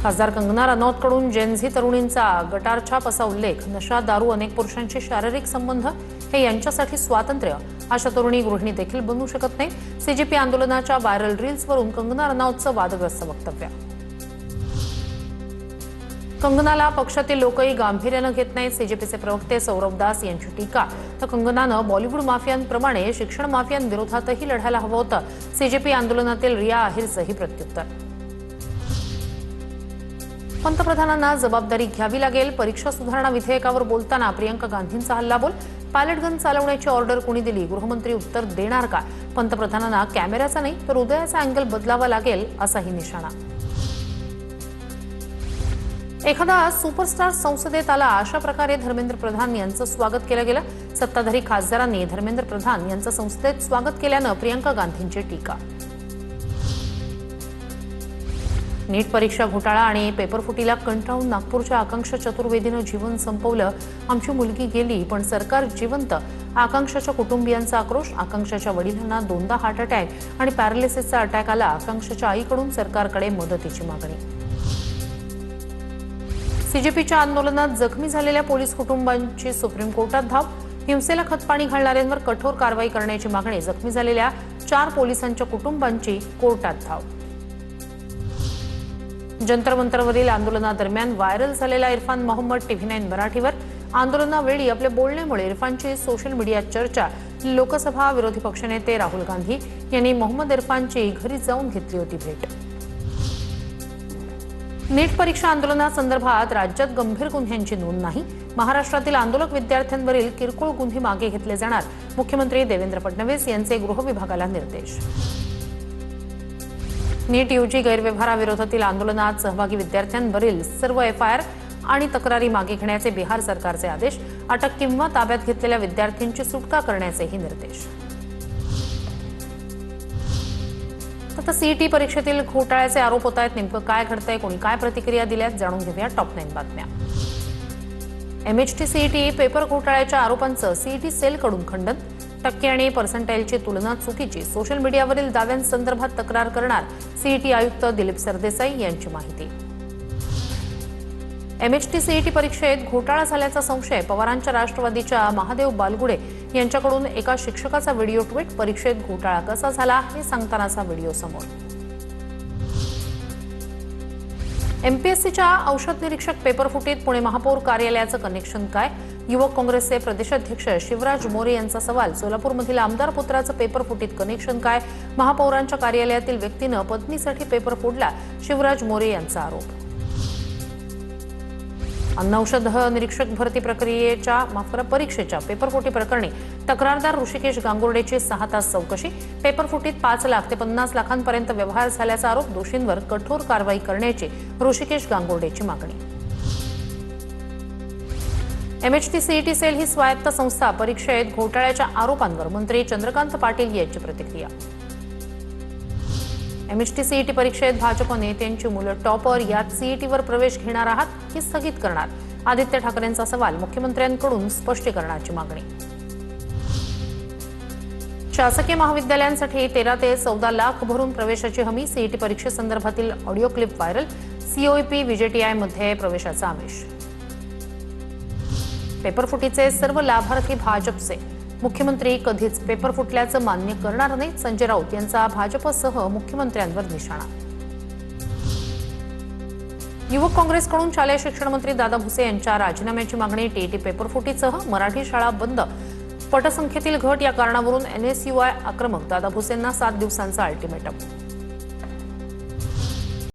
खासदार कंगना रनौतकडून जेनझी तरुणींचा गटारछाप असा उल्लेख, नशा, दारू, अनेक पुरुषांचे शारीरिक संबंध हे यांच्यासाठी स्वातंत्र्य, अशा तरुणी गृहिणी देखील बनू शकत नाही. सीजेपी आंदोलनाच्या व्हायरल रील्सवरून कंगना रनौतचं वादग्रस्त वक्तव्य. कंगनाला पक्षातील लोकही गांभीर्यानं घेत नाहीत. सीजेपीचे प्रवक्ते सौरभ दास यांची टीका. तर कंगनानं बॉलिवूड माफियांप्रमाणे शिक्षण माफियांविरोधातही लढायला हवं होतं. सीजेपी आंदोलनातील रिया आहिरचंही प्रत्युत्तर. पंतप्रधानांना जबाबदारी घ्यावी लागेल. परीक्षा सुधारणा विधेयकावर बोलताना प्रियंका गांधींचा हल्लाबोल. पायलट गन चालवण्याची ऑर्डर कोणी दिली? गृहमंत्री उत्तर देणार का? पंतप्रधानांना कॅमेऱ्याचा नाही तर हृदयाचा अँगल बदलावा लागेल, असाही निशाणा. एखादा सुपरस्टार संसदेत आला, अशा प्रकारे धर्मेंद्र प्रधान यांचं स्वागत केलं गेलं. सत्ताधारी खासदारांनी धर्मेंद्र प्रधान यांचं संसदेत स्वागत केल्यानं प्रियंका गांधींची टीका. नीट परीक्षा घोटाळा आणि पेपरफुटीला कंटाळून नागपूरच्या आकांक्षा चतुर्वेदीनं जीवन संपवलं. आमची मुलगी गेली पण सरकार जिवंत. आकांक्षाच्या कुटुंबियांचा आक्रोश. आकांक्षाच्या वडिलांना 2दा हार्ट अटॅक आणि पॅरालिसिसचा अटॅक आला. आकांक्षाच्या आईकडून सरकारकडे मदतीची मागणी. सीजेपीच्या आंदोलनात जखमी झालेल्या पोलीस कुटुंबांची सुप्रीम कोर्टात धाव. हिंसेला खतपाणी घालणाऱ्यांवर कठोर कारवाई करण्याची मागणी. जखमी झालेल्या 4 पोलिसांच्या कुटुंबांची कोर्टात धाव. जंतर मंतरवरील आंदोलनादरम्यान व्हायरल झालेला इरफान मोहम्मद TV9 मराठीवर. आंदोलनावेळी आपल्या बोलण्यामुळे इरफानची सोशल मीडियात चर्चा. लोकसभा विरोधी पक्षनेते राहुल गांधी यांनी मोहम्मद इरफानची घरी जाऊन घेतली होती भेट. नीट परीक्षा आंदोलनासंदर्भात राज्यात गंभीर गुन्ह्यांची नोंद नाही. महाराष्ट्रातील आंदोलक विद्यार्थ्यांवरील किरकोळ गुन्हे मागे घेतले जाणार. मुख्यमंत्री देवेंद्र फडणवीस यांचे गृह विभागाला निर्देश. नीट यूजी गैरव्यवहाराविरोधातील आंदोलनात सहभागी विद्यार्थ्यांवरील सर्व FIR आणि तक्रारी मागे घेण्याचे बिहार सरकारचे आदेश. अटक किंवा ताब्यात घेतलेल्या विद्यार्थ्यांची सुटका करण्याचेही निर्देश. आता सीईटी परीक्षेतील घोटाळ्याचे आरोप होत आहेत. नेमकं काय घडतंय, कोणी काय प्रतिक्रिया दिल्यात, जाणून घेऊया टॉप 9 बातम्या. MHT CET पेपर घोटाळ्याच्या आरोपांचं सीईटी सेलकडून खंडन. टक्के आणि पर्सेंटाईलची तुलना चुकीची. सोशल मीडियावरील दाव्यांसंदर्भात तक्रार करणार. सीईटी आयुक्त दिलीप सरदेसाई यांची माहिती. MHT CET परीक्षेत घोटाळा झाल्याचा संशय. पवारांच्या राष्ट्रवादीच्या महादेव बालगुडे यांच्याकडून एका शिक्षकाचा व्हिडिओ ट्विट. परीक्षेत घोटाळा कसा झाला हे सांगतानाचा व्हिडिओ समोर. MPSCच्या औषध निरीक्षक पेपरफुटीत पुणे महापौर कार्यालयाचं कनेक्शन काय? युवक काँग्रेसचे प्रदेशाध्यक्ष शिवराज मोरे यांचा सवाल. सोलापूरमधील आमदार पुत्राचं पेपरफुटीत कनेक्शन काय? महापौरांच्या कार्यालयातील व्यक्तीनं पत्नीसाठी पेपर फोडला. शिवराज मोरे यांचा आरोप. अन्न औषध निरीक्षक भरती परीक्षेच्या पेपरफुटी प्रकरणी तक्रारदार ऋषिकेश गांगुर्डेची 6 तास चौकशी. पेपरफुटीत 5 लाख ते 50 लाखांपर्यंत व्यवहार झाल्याचा आरोप. दोषींवर कठोर कारवाई करण्याची ऋषिकेश गांगुर्डेची मागणी. MHT CET सेल ही स्वायत्त संस्था. परीक्षेत घोटाळ्याच्या आरोपांवर मंत्री चंद्रकांत पाटील यांची प्रतिक्रिया. MHT CET परीक्षेत भाजप नेत्यांची मुलं टॉपर. यात CETवर प्रवेश घेणार आहात की स्थगित करणार? आदित्य ठाकरेंचा सवाल. मुख्यमंत्र्यांकडून स्पष्टीकरणाची मागणी. शासकीय महाविद्यालयांसाठी 13 ते 14 लाख भरून प्रवेशाची हमी. CET परीक्षेसंदर्भातील audio clip viral. COEP VJTI मध्ये प्रवेशाचा आमिष. पेपरफुटीचे सर्व लाभार्थी भाजपचे. मुख्यमंत्री कधीच पेपर फुटल्याचं मान्य करणार नाहीत. संजय राऊत यांचा भाजपसह मुख्यमंत्र्यांवर निशाणा. युवक काँग्रेसकडून शालेय शिक्षण मंत्री दादा भुसे यांच्या राजीनाम्याची मागणी. TET पेपरफुटीसह मराठी शाळा बंद. पटसंख्येतील घट या कारणावरून NSUI आक्रमक. दादा भुसेंना 7 दिवसांचा अल्टिमेटम.